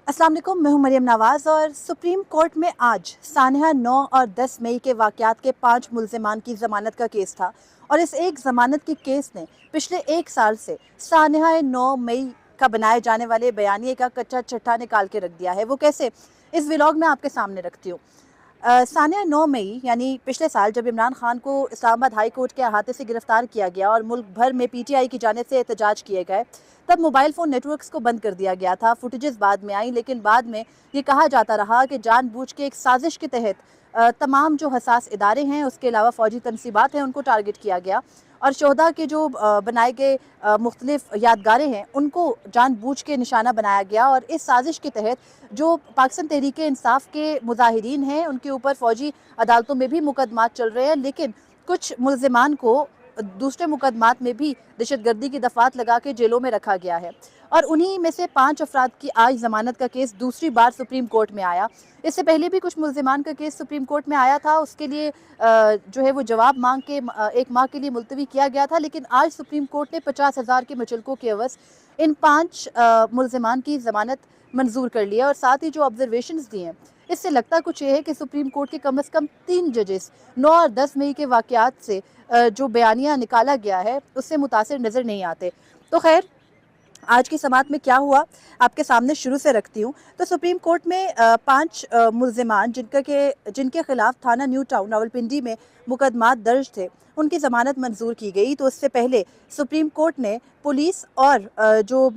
अस्सलाम वालेकुम, मैं हूं मरियम नवाज़ और सुप्रीम कोर्ट में आज सानिया 9 और 10 मई के वाक़यात के 5 मुल्ज़िमान की ज़मानत का केस था। और इस एक ज़मानत के केस ने पिछले एक साल से सानिया 9 मई का बनाए जाने वाले बयानिए का कच्चा चट्टा निकाल के रख दिया है। वो कैसे, इस व्लॉग में आपके सामने रखती हूँ। सानिया 9 मई यानी पिछले साल जब इमरान खान को इस्लामाबाद हाई कोर्ट के अहाते से गिरफ्तार किया गया और मुल्क भर में पीटीआई की जानिब से एहतजाज किए गए, तब मोबाइल फ़ोन नेटवर्क्स को बंद कर दिया गया था। फुटेजेस बाद में आई, लेकिन बाद में ये कहा जाता रहा कि जानबूझ के एक साजिश के तहत तमाम जो हसास इदारे हैं, उसके अलावा फ़ौजी तनसीबात हैं, उनको टारगेट किया गया और शोहदा के जो बनाए गए मुख्तलिफ यादगारें हैं, उनको जानबूझ के निशाना बनाया गया। और इस साजिश के तहत जो पाकिस्तान तहरीक इंसाफ के मुजाहिरीन हैं, उनके ऊपर फ़ौजी अदालतों में भी मुकदमात चल रहे हैं, लेकिन कुछ मुल्ज़िमान को दूसरे मुकदमात में भी दहशतगर्दी की दफ़ात लगा के जेलों में रखा गया है। और उन्हीं में से 5 अफराद की आज ज़मानत का केस दूसरी बार सुप्रीम कोर्ट में आया। इससे पहले भी कुछ मुल्ज़िमान का केस सुप्रीम कोर्ट में आया था, उसके लिए जो है वो जवाब मांग के 1 माह के लिए मुलतवी किया गया था। लेकिन आज सुप्रीम कोर्ट ने 50,000 के मुचलकों के एवज़ इन 5 मुल्ज़िमान की ज़मानत मंजूर कर लिया। और साथ ही जो ऑब्जर्वेशंस दिए हैं, इससे लगता कुछ ये है कि सुप्रीम कोर्ट के कम से कम 3 जजेस 9 और 10 मई के वाक़यात से जो बयानिया निकाला गया है, उससे मुतासिर नज़र नहीं आते। तो खैर, आज की समाअत में क्या हुआ आपके सामने शुरू से रखती हूँ। तो सुप्रीम कोर्ट में 5 मुल्ज़िमान जिनके खिलाफ थाना न्यू टाउन रावलपिंडी में मुकदमात दर्ज थे, उनकी ज़मानत मंजूर की गई। तो उससे पहले सुप्रीम कोर्ट ने पुलिस और जो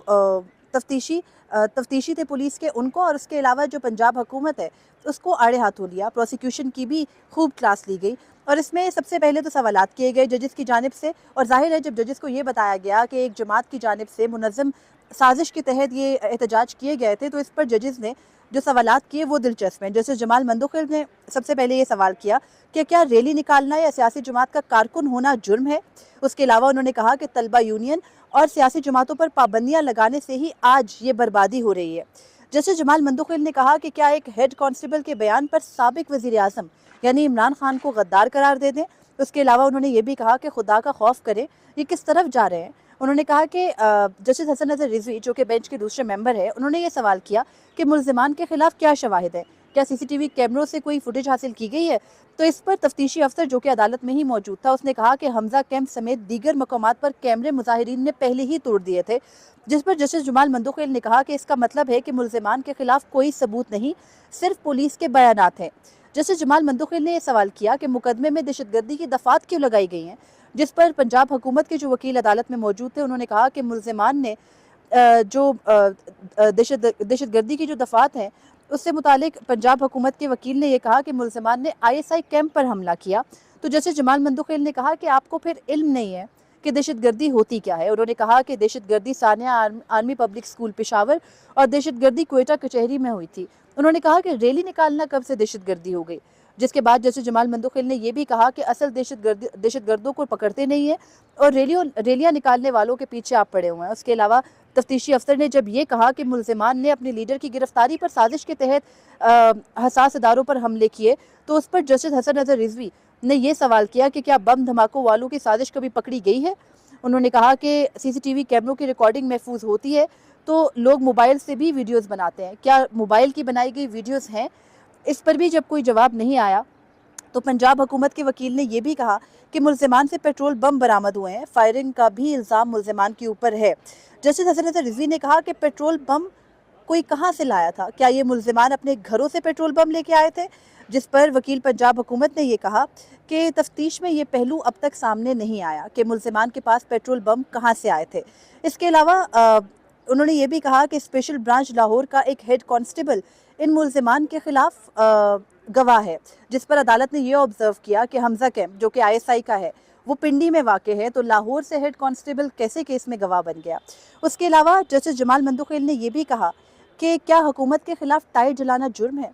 तफ्तीशी थे पुलिस के, उनको और उसके अलावा जो पंजाब हुकूमत है उसको आड़े हाथों लिया। प्रोसिक्यूशन की भी खूब क्लास ली गई और इसमें सबसे पहले तो सवालात किए गए जजेस की जानिब से। और जाहिर है, जब जजेस को ये बताया गया कि एक जमात की जानिब से मुनज़्ज़म साजिश के तहत ये एहतजाज किए गए थे, तो इस पर जजेस ने जो सवालात किए वो दिलचस्प हैं। जैसे जमाल मंदोखिल ने सबसे पहले ये सवाल किया कि क्या रैली निकालना या सियासी जमात का कारकुन होना जुर्म है। उसके अलावा उन्होंने कहा कि तलबा यूनियन और सियासी जमातों पर पाबंदियां लगाने से ही आज ये बर्बादी हो रही है। जैसे जमाल मंदोखिल ने कहा कि क्या एक हेड कांस्टेबल के बयान पर साबिक वज़ीर आज़म यानी इमरान खान को गद्दार करार दे दें। उसके अलावा उन्होंने ये भी कहा कि खुदा का खौफ करें, ये किस तरफ जा रहे हैं। उन्होंने कहा कि जस्टिस हसन नज़र रिजवी जो कि बेंच के दूसरे मेंबर है, उन्होंने ये सवाल किया कि मुल्ज़िमान के खिलाफ क्या शवाहिद है, क्या सीसीटीवी कैमरों से कोई फुटेज हासिल की गई है। तो इस पर तफ्तीशी अफसर जो कि अदालत में ही मौजूद था, उसने कहा कि हमजा कैंप समेत दीगर मकामात पर कैमरे मुजाहिरीन ने पहले ही तोड़ दिए थे। जिस पर जस्टिस जमाल मंदोखिल ने कहा कि इसका मतलब है कि मुल्ज़िमान के खिलाफ कोई सबूत नहीं, सिर्फ पुलिस के बयानात हैं। जस्टिस जमाल मंदोखिल ने यह सवाल किया कि मुकदमे में दहशतगर्दी की दफात क्यों लगाई गई हैं। जिस पर पंजाब हुकूमत के जो वकील अदालत में मौजूद थे, उन्होंने कहा कि मुल्ज़िमान ने जो दहशतगर्दी की जो दफात हैं, उससे मुतालिक पंजाब हुकूमत के वकील ने यह कहा कि मुल्ज़िमान ने ISI कैंप पर हमला किया। तो जस्टिस जमाल मंदोखिल ने कहा कि आपको फिर इल्म नहीं है कि दहशतगर्दी होती क्या है। उन्होंने कहा कि दहशतगर्दी Sania army public school Peshawar और दहशतगर्दी क्वेटा कचहरी में हुई थी। उन्होंने कहा कि रैली निकालना कब से दहशतगर्दी हो गई। जिसके बाद जस्टिस जमाल मंदोखिल ने यह भी कहा कि असल दहशतगर्दों को पकड़ते नहीं है और रैलियां निकालने वालों के पीछे आप पड़े हुए हैं। उसके अलावा तफ्तीशी अफसर ने जब ये कहा कि मुल्ज़िमान ने अपने लीडर की गिरफ्तारी पर साजिश के तहत हसास इदारों पर हमले किए, तो उस पर जस्टिस हसन नज़र रिजवी ने यह सवाल किया कि क्या बम धमाकों वालों की साजिश कभी पकड़ी गई है। उन्होंने कहा कि सीसीटीवी कैमरों की रिकॉर्डिंग महफूज होती है, तो लोग मोबाइल से भी वीडियोस बनाते हैं, क्या मोबाइल की बनाई गई वीडियोस हैं। इस पर भी जब कोई जवाब नहीं आया, तो पंजाब हुकूमत के वकील ने यह भी कहा कि मुल्ज़िमान से पेट्रोल बम बरामद हुए हैं, फायरिंग का भी इल्ज़ाम मुल्ज़िमान के ऊपर है। जस्टिस हसन नज़र रिजवी ने कहा कि पेट्रोल बम कोई कहाँ से लाया था, क्या ये मुल्ज़िमान अपने घरों से पेट्रोल बम लेके आए थे। जिस पर वकील पंजाब हुकूमत ने यह कहा कि तफ्तीश में ये पहलू अब तक सामने नहीं आया कि मुल्ज़िमान के पास पेट्रोल बम कहाँ से आए थे। इसके अलावा उन्होंने ये भी कहा कि स्पेशल ब्रांच लाहौर का एक हेड कांस्टेबल इन मुल्ज़िमान के खिलाफ गवाह है, जिस पर अदालत ने यह ऑब्जर्व किया कि हमजा कैंप जो कि ISI का है वो पिंडी में वाक़ है, तो लाहौर से हेड कांस्टेबल कैसे केस में गवाह बन गया। उसके अलावा जस्टिस जमाल मंदोखिल ने यह भी कहा कि क्या हुकूमत के खिलाफ टायर जलाना जुर्म है।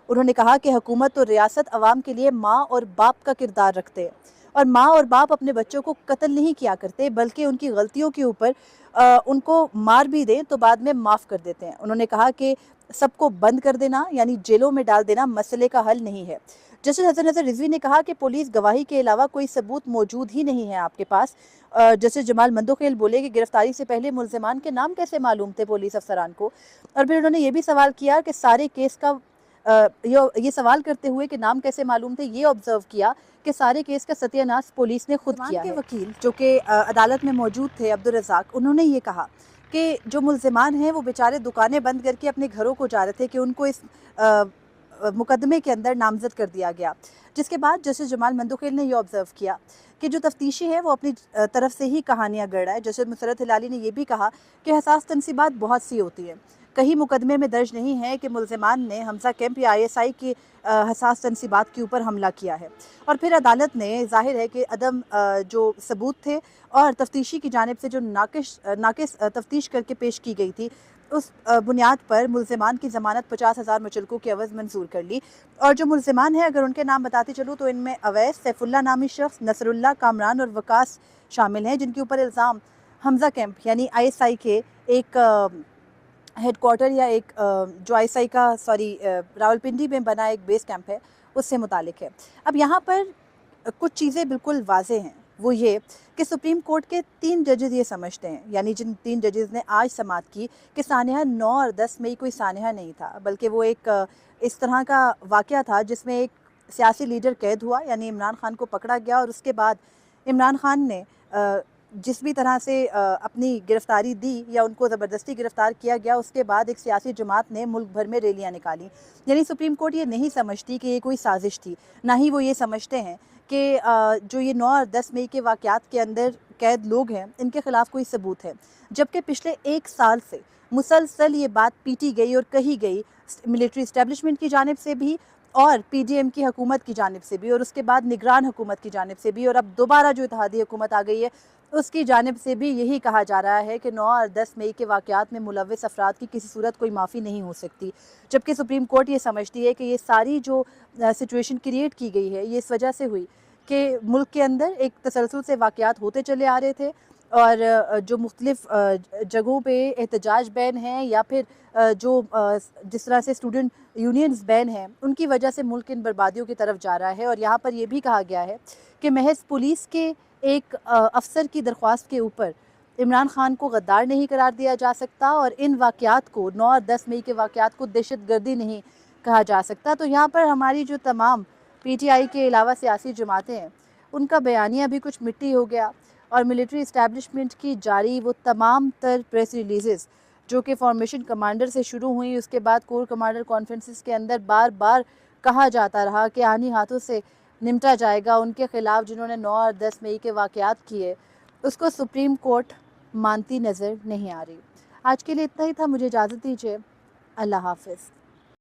उन्होंने कहा कि हुकूमत और रियासत अवाम के लिए माँ और बाप का किरदार रखते हैं। اور ماں اور باپ اپنے بچوں کو قتل نہیں کیا کرتے بلکہ ان کی غلطیوں کے اوپر ان کو مار بھی دیں تو بعد میں معاف کر دیتے ہیں۔ انہوں نے کہا کہ سب کو بند کر دینا یعنی جیلوں میں ڈال دینا مسئلے کا حل نہیں ہے۔ جسٹس حسن نظر رضوی نے کہا کہ پولیس گواہی کے علاوہ کوئی ثبوت موجود ہی نہیں ہے آپ کے پاس۔ جسٹس جمال مندوخیل بولے کہ گرفتاری سے پہلے ملزمان کے نام کیسے معلوم تھے پولیس افسران کو، اور پھر انہوں نے یہ بھی سوال کیا کہ سارے کیس کا یہ سوال کرتے ہوئے کہ نام کیسے معلوم تھے، یہ آبزرو کیا کہ سارے کیس کا ستیہ ناش پولیس نے خود کیا ہے۔ وکیل جو کہ عدالت میں موجود تھے عبدالرزاق، انہوں نے یہ کہا کہ جو ملزمان ہیں وہ بیچارے دکانیں بند کر کے اپنے گھروں کو جا رہے تھے کہ ان کو اس مقدمے کے اندر نامزد کر دیا گیا، جس کے بعد جسٹس جمال مندوخیل نے یہ آبزرو کیا کہ جو تفتیشی ہے وہ اپنی طرف سے ہی کہانیاں گڑھ رہا ہے۔ جسٹس مسرت ہلالی نے یہ بھی کہا کہ حساس تنصیبات بہت سی ہوتی ہیں، کہیں مقدمے میں درج نہیں ہے کہ ملزمان نے حمزہ کیمپ یا ISI کی حساس تنصیبات کے اوپر حملہ کیا ہے، اور پھر عدالت نے ظاہر ہے کہ عدم جو ثبوت تھے اور تفتیشی کی جانب سے جو ناقص تفتیش کر کے پیش کی گئی تھی اس بنیاد پر ملزمان کی ضمانت 50,000 مچلکوں کی عوض منظور کر لی۔ اور جو ملزمان ہیں اگر ان کے نام بتاتے چلوں تو ان میں اویس، سیف اللہ نامی شخص، نصر اللہ، کامران اور وکاس شامل ہیں، جن کے اوپر الزام حمزہ کیمپ یعنی ISI کے ایک ہیڈ کوارٹر یا ایک جو ISI کا راولپنڈی میں بنا ایک بیس کیمپ ہے اس سے متعلق ہے۔ اب یہاں پر کچھ چیزیں بالکل واضح ہیں، وہ یہ کہ سپریم کورٹ کے 3 ججز یہ سمجھتے ہیں، یعنی جن 3 ججز نے آج سماعت کی، کہ سانحہ 9 اور 10 مئی کوئی سانحہ نہیں تھا بلکہ وہ ایک اس طرح کا واقعہ تھا جس میں ایک سیاسی لیڈر قید ہوا، یعنی عمران خان کو پکڑا گیا، اور اس کے بعد عمران خان نے جس بھی طرح سے اپنی گرفتاری دی یا ان کو زبردستی گرفتار کیا گیا، اس کے بعد ایک سیاسی جماعت نے ملک بھر میں ریلیاں نکالی۔ یعنی سپریم کورٹ یہ نہیں سمجھتی کہ یہ کوئی سازش تھی، نہ ہی وہ یہ سمجھتے ہیں کہ جو یہ 9 اور 10 مئی کے واقعات کے اندر قید لوگ ہیں ان کے خلاف کوئی ثبوت ہے، جبکہ پچھلے 1 سال سے مسلسل یہ بات پیٹی گئی اور کہی گئی ملٹری اسٹیبلشمنٹ کی جانب سے بھی اور PDM کی حکومت کی جانب سے بھی، اور اس کے بعد نگران حکومت کی جانب سے بھی، اور اب دوبارہ جو اتحادی حکومت آ گئی ہے اس کی جانب سے بھی یہی کہا جا رہا ہے کہ 9 اور 10 مئی کے واقعات میں ملوث افراد کی کسی صورت کوئی معافی نہیں ہو سکتی، جبکہ سپریم کورٹ یہ سمجھتی ہے کہ یہ ساری جو سچویشن کریٹ کی گئی ہے یہ اس وجہ سے ہوئی کہ ملک کے اندر ایک تسلسل سے واقعات ہوتے چلے آ رہے تھے، اور جو مختلف جگہوں پہ احتجاج بین ہیں یا پھر جو جس طرح سے اسٹوڈنٹ یونینز بین ہیں ان کی وجہ سے ملک ان بربادیوں کی طرف جا رہا ہے۔ اور یہاں پر یہ بھی کہا گیا ہے کہ محض پولیس کے ایک افسر کی درخواست کے اوپر عمران خان کو غدار نہیں قرار دیا جا سکتا، اور ان واقعات کو 9 اور 10 مئی کے واقعات کو دہشت گردی نہیں کہا جا سکتا۔ تو یہاں پر ہماری جو تمام PTI کے علاوہ سیاسی جماعتیں ہیں ان کا بیانیہ بھی کچھ مٹی ہو گیا، اور ملٹری اسٹیبلشمنٹ کی جاری وہ تمام تر پریس ریلیزز جو کہ فارمیشن کمانڈر سے شروع ہوئی، اس کے بعد کور کمانڈر کانفرنسز کے اندر بار بار کہا جاتا رہا کہ آنی ہاتھوں سے نمٹا جائے گا ان کے خلاف جنہوں نے 9 اور 10 مئی کے واقعات کیے، اس کو سپریم کورٹ مانتی نظر نہیں آ رہی۔ آج کے لیے اتنا ہی تھا، مجھے اجازت دیجیے، اللہ حافظ۔